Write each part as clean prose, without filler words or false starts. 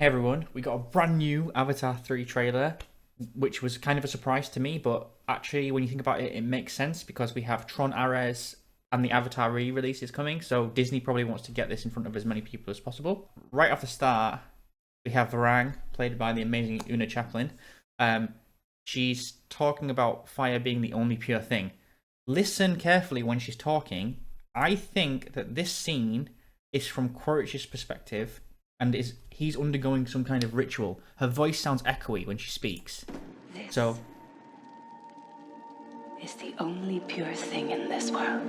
Hey everyone, we got a brand new Avatar 3 trailer, which was kind of a surprise to me, but actually when you think about it, it makes sense because we have Tron Ares and the Avatar re-release is coming, so Disney probably wants to get this in front of as many people as possible. Right off the start, we have Varang, played by the amazing Una Chaplin. She's talking about fire being the only pure thing. Listen carefully when she's talking. I think that this scene is from Quaritch's perspective, and he's undergoing some kind of ritual. Her voice sounds echoey when she speaks. This So is the only pure thing in this world.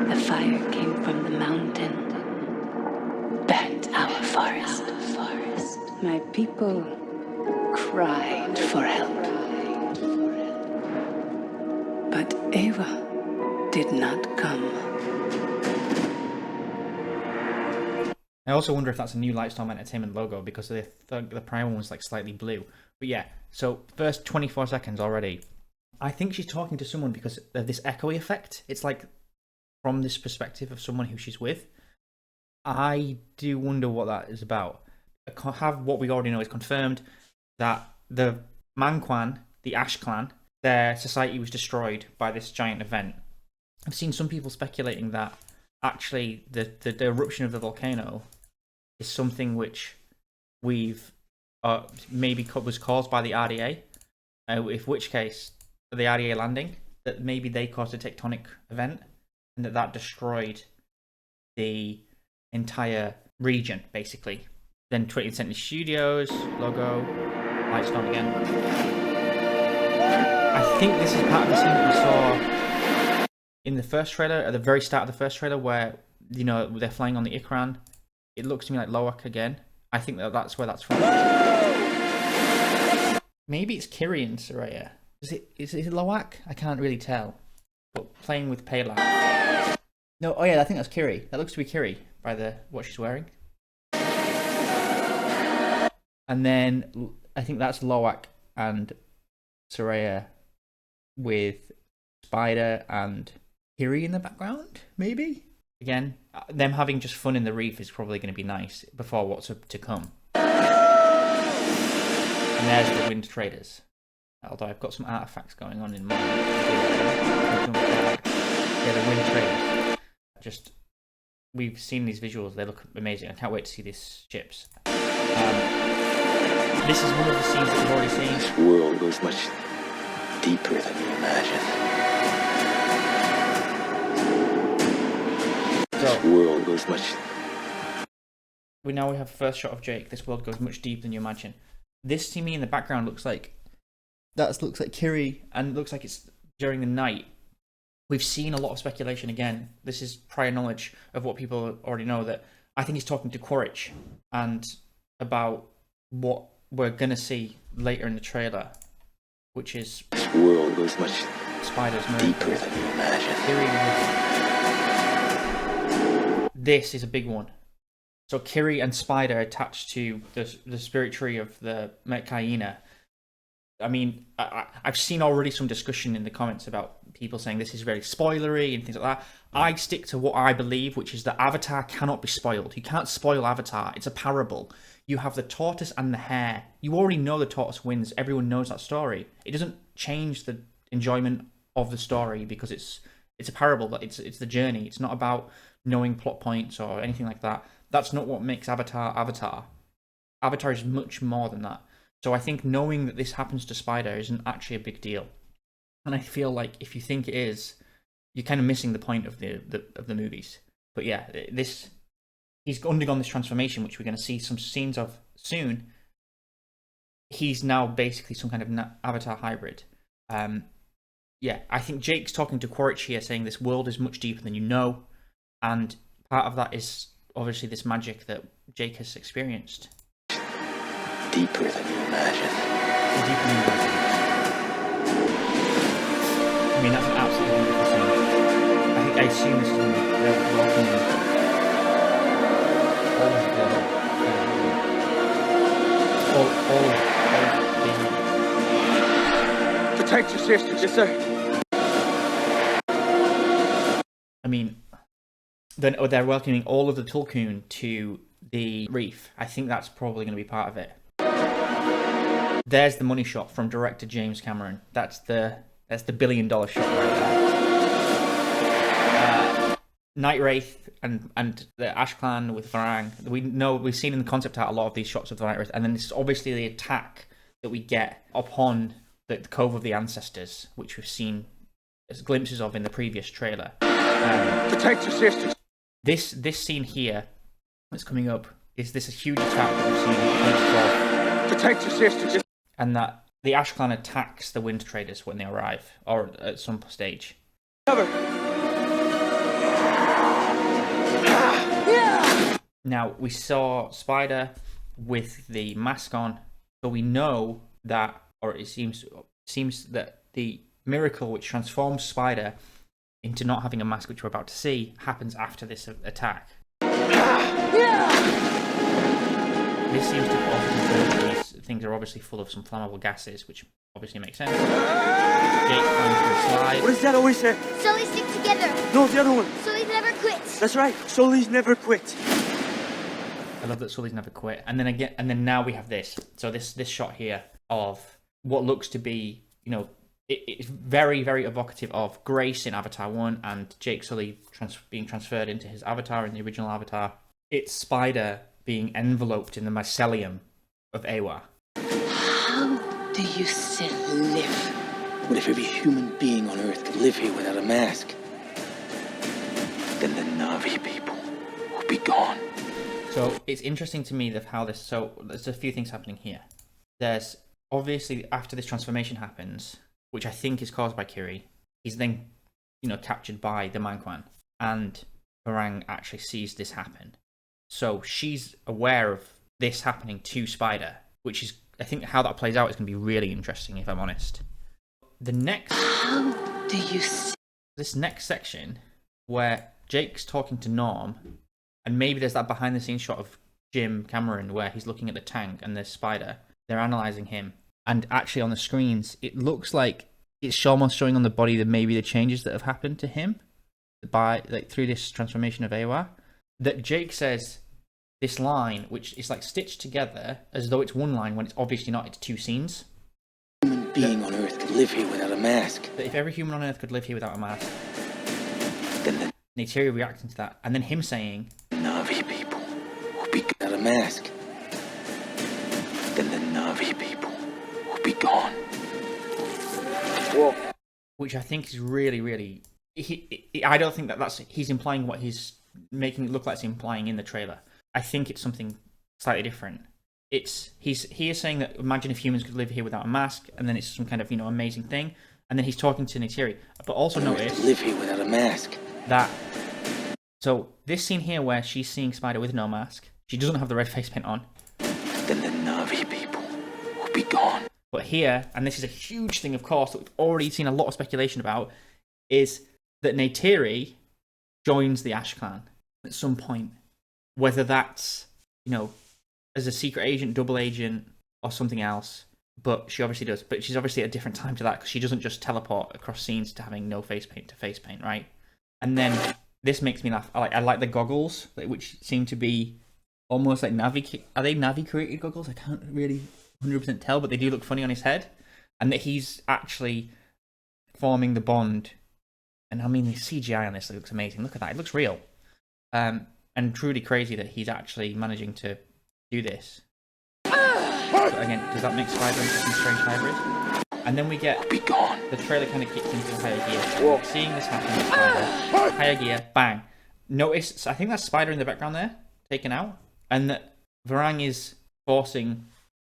The fire came from the mountain, burnt our forest. My people cried for help. But Eva did not come. I also wonder if that's a new Lightstorm Entertainment logo because the prior one was like slightly blue. But yeah, so first 24 seconds already. I think she's talking to someone because of this echoey effect. It's like from this perspective of someone who she's with. I do wonder what that is about. Have what we already know is confirmed that the Manquan, the Ashclan, their society was destroyed by this giant event. I've seen some people speculating that actually the eruption of the volcano is something which we've maybe was caused by the RDA, if which case the RDA landing, that maybe they caused a tectonic event and that destroyed the entire region basically. Then 20th Century Studios logo, Lightstorm again. I think this is part of the scene that we saw in the first trailer, at the very start of the first trailer, where, you know, they're flying on the Ikran. It looks to me like Loak again. I think that's where that's from. Maybe it's Kiri and Soraya. Is it Loak? I can't really tell. But playing with Pela. No, oh yeah, I think that's Kiri. That looks to be Kiri by what she's wearing. And then I think that's Loak and Soraya with Spider and Kiri in the background, maybe? Again, them having just fun in the reef is probably going to be nice before what's to come. And there's the Wind Traders. Although I've got some artifacts going on in mind. Yeah, the Wind Traders. Just, we've seen these visuals, they look amazing. I can't wait to see these ships. This is one of the scenes that we've already seen. This world goes much deeper than you imagine. This world goes much... We have a first shot of Jake. This world goes much deeper than you imagine. This to me in the background looks like Kiri, and looks like it's during the night. We've seen a lot of speculation again. This is prior knowledge of what people already know, that I think he's talking to Quaritch and about what we're gonna see later in the trailer, which is this world goes much Spider's deeper than you imagine. This is a big one. So Kiri and Spider attached to the spirit tree of the Metcaina. I mean, I've seen already some discussion in the comments about people saying this is very spoilery and things like that. I stick to what I believe, which is that Avatar cannot be spoiled. You can't spoil Avatar. It's a parable. You have the tortoise and the hare. You already know the tortoise wins. Everyone knows that story. It doesn't change the enjoyment of the story because it's a parable. It's the journey. It's not about knowing plot points or anything like that. That's not what makes Avatar Avatar. Avatar is much more than that. So I think knowing that this happens to Spider isn't actually a big deal. And I feel like if you think it is, you're kind of missing the point of the movies. But yeah, he's undergone this transformation, which we're going to see some scenes of soon. He's now basically some kind of Avatar hybrid. Yeah, I think Jake's talking to Quaritch here, saying this world is much deeper than you know. And part of that is obviously this magic that Jake has experienced. Deeper than you imagine. Deeper than you imagine. I mean, that's an absolutely wonderful scene. I assume this is when they're welcoming all of the Protect your sister, yes sir. I mean, then they're welcoming all of the Tulkun to the reef. I think that's probably going to be part of it. There's the money shot from director James Cameron. That's the $1 billion shot right there. Night Wraith and the Ashclan with Varang. We've seen in the concept art a lot of these shots of the Night Wraith, and then it's obviously the attack that we get upon the Cove of the Ancestors, which we've seen as glimpses of in the previous trailer. Protect your sisters. This scene here that's coming up is this a huge attack that we've seen. Protect your sisters. And that the Ashclan attacks the Wind Traders when they arrive, or at some stage. Cover. Now, we saw Spider with the mask on, but we know that, or it seems that the miracle which transforms Spider into not having a mask, which we're about to see, happens after this attack. This seems to also confirm that these things are obviously full of some flammable gases, which obviously makes sense. Jake climbs to the slide. What does that always say? Sully stick together. No, the other one. Sully never quits. That's right. Sully's never quit. I love that Sully's never quit. And then now we have this. So this shot here of what looks to be, it's very, very evocative of Grace in Avatar 1 and Jake Sully being transferred into his avatar in the original Avatar. It's Spider being enveloped in the mycelium of Awa. How do you still live? What if every human being on Earth could live here without a mask? Then the Na'vi people will be gone. So it's interesting to me that how this. So there's a few things happening here. There's obviously after this transformation happens, which I think is caused by Kiri, he's then captured by the Manquan, and Varang actually sees this happen. So she's aware of this happening to Spider, which is, I think, how that plays out is going to be really interesting, if I'm honest. How do you this next section where Jake's talking to Norm, and maybe there's that behind-the-scenes shot of Jim Cameron where he's looking at the tank and there's Spider. They're analysing him. And actually on the screens, it looks like it's almost showing on the body that maybe the changes that have happened to him through this transformation of Awa. That Jake says this line, which is stitched together as though it's one line when it's obviously not, it's two scenes. Human being on Earth could live here without a mask. That if every human on Earth could live here without a mask, Then the Neytiri reacting to that, and then him saying, Na'vi people will be without a mask. Then the Na'vi people will be gone. Whoa. which I think is really, really. I don't think he's implying what he's making it look like he's implying in the trailer. I think it's something slightly different. He is saying that imagine if humans could live here without a mask, and then it's some kind of amazing thing, and then he's talking to Neytiri. But also notice live here without a mask. That so this scene here where she's seeing Spider with no mask, she doesn't have the red face paint on. Then the Na'vi people will be gone. But here, and this is a huge thing, of course, that we've already seen a lot of speculation about, is that Neytiri joins the Ashclan at some point. Whether that's, as a secret agent, double agent, or something else. But she obviously does. But she's obviously at a different time to that, because she doesn't just teleport across scenes to having no face paint to face paint, right? And then this makes me laugh. I like the goggles, which seem to be almost like Navi. Are they Navi created goggles? I can't really 100% tell, but they do look funny on his head. And that he's actually forming the bond. And I mean, the CGI on this looks amazing. Look at that. It looks real. And truly crazy that he's actually managing to do this. So again, does that make Spider into some strange hybrid? And then we get the trailer kind of kicks into higher gear. So seeing this happen with Spider, higher gear, bang. Notice, I think that's Spider in the background there, taken out. And that Varang is forcing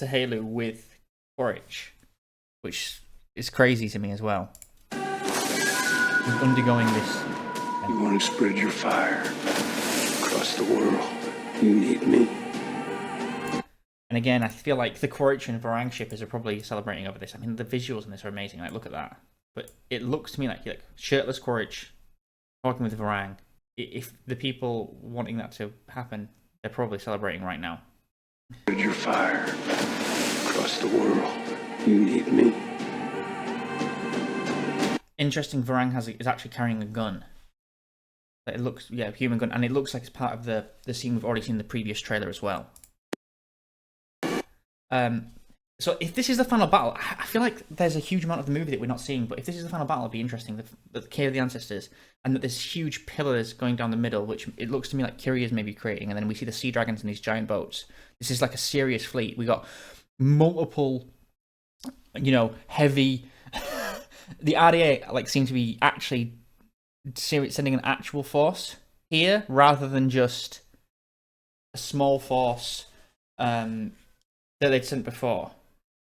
Sahelu with Quaritch, which is crazy to me as well. He's undergoing this. You want to spread your fire across the world. You need me. And again, I feel like the Quaritch and Varang shippers are probably celebrating over this. I mean, the visuals in this are amazing. Like, look at that. But it looks to me like shirtless Quaritch talking with Varang. If the people wanting that to happen, they're probably celebrating right now. Spread your fire across the world. You need me. Interesting, Varang is actually carrying a gun. It looks, yeah, human gun, and it looks like it's part of the scene we've already seen in the previous trailer as well. So if this is the final battle, I feel like there's a huge amount of the movie that we're not seeing, but if this is the final battle, it'll be interesting. The Cave of the Ancestors, and that there's huge pillars going down the middle, which it looks to me like Kiri is maybe creating, and then we see the sea dragons and these giant boats. This is like a serious fleet. We got multiple, heavy... The RDA, like, seem to be actually sending an actual force here, rather than just a small force that they'd sent before.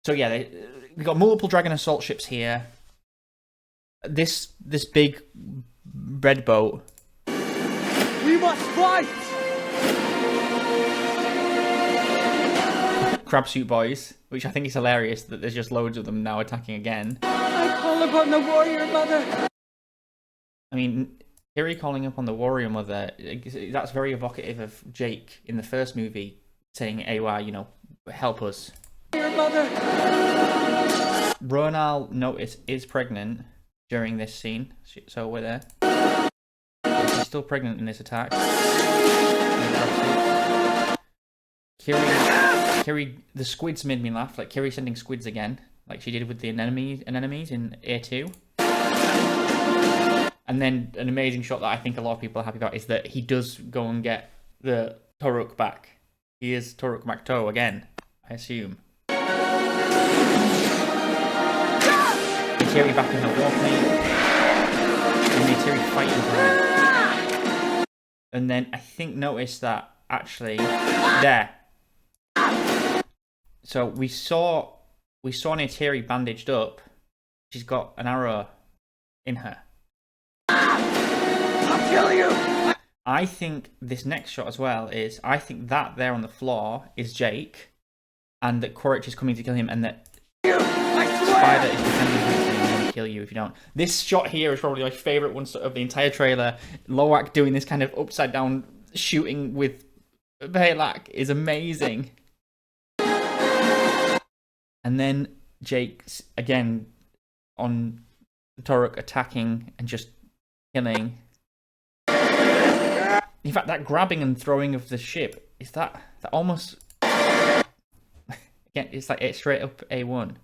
So yeah, we got multiple dragon assault ships here. This big red boat. We must fight! Crabsuit boys, which I think is hilarious that there's just loads of them now attacking again. I call upon the warrior mother! I mean, Kiri calling upon the warrior mother, that's very evocative of Jake in the first movie saying, Awa, help us. Your mother! Ronal, notice, is pregnant during this scene, so we're there. She's still pregnant in this attack. Kiri, the squids made me laugh, like Kiri sending squids again, like she did with the anemones in A2. And then an amazing shot that I think a lot of people are happy about is that he does go and get the Toruk back. He is Toruk Makto again, I assume. Kiri back in the warplane. And Kiri fighting for him. And then I think notice that actually there. So we saw Neytiri bandaged up. She's got an arrow in her. I'll kill you! I think this next shot as well is, I think that there on the floor is Jake, and that Quaritch is coming to kill him, and that Spider is defending him, saying, I'm going to kill you if you don't. This shot here is probably my favourite one of the entire trailer. Loak doing this kind of upside down shooting with Balak is amazing. And then Jake, again, on Toruk attacking and just killing. In fact, that grabbing and throwing of the ship, is that almost... Again, it's like it's straight up A1.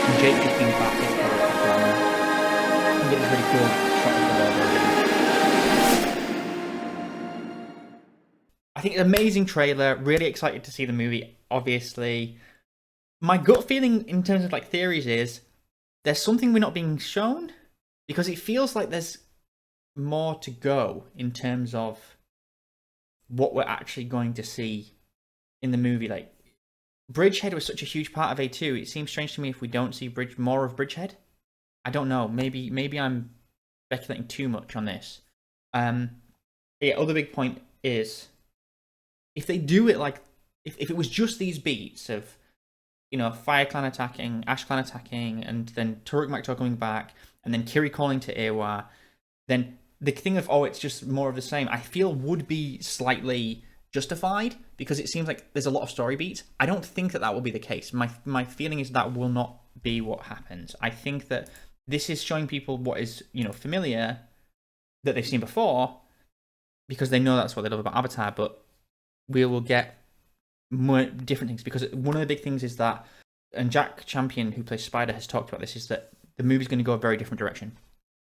And Jake just being back is I think it's a really cool shot of the logo. I think an amazing trailer, really excited to see the movie, obviously. My gut feeling in terms of like theories is there's something we're not being shown, because it feels like there's more to go in terms of what we're actually going to see in the movie. Like, Bridgehead was such a huge part of A2. It seems strange to me if we don't see more of Bridgehead. I don't know. Maybe I'm speculating too much on this. Yeah, other big point is if they do it like if it was just these beats of Fire Clan attacking, Ash Clan attacking, and then Toruk Makto coming back, and then Kiri calling to Ewa, then the thing of, it's just more of the same, I feel would be slightly justified, because it seems like there's a lot of story beats. I don't think that will be the case. My feeling is that will not be what happens. I think that this is showing people what is, familiar, that they've seen before, because they know that's what they love about Avatar, but we will get more different things, because one of the big things is that, and Jack Champion, who plays Spider, has talked about this, is that the movie's going to go a very different direction.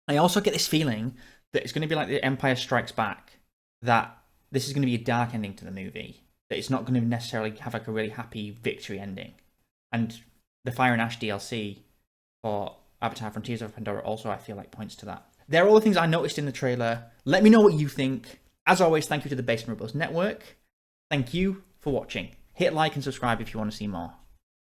I also get this feeling that it's going to be like The Empire Strikes Back, that this is going to be a dark ending to the movie, that it's not going to necessarily have like a really happy victory ending. And the Fire and Ash DLC for Avatar Frontiers of Pandora also, I feel like, points to that. There are all the things I noticed in the trailer. Let me know what you think. As always, thank you to the Basement Rebels Network. Thank you for watching. Hit like and subscribe if you want to see more.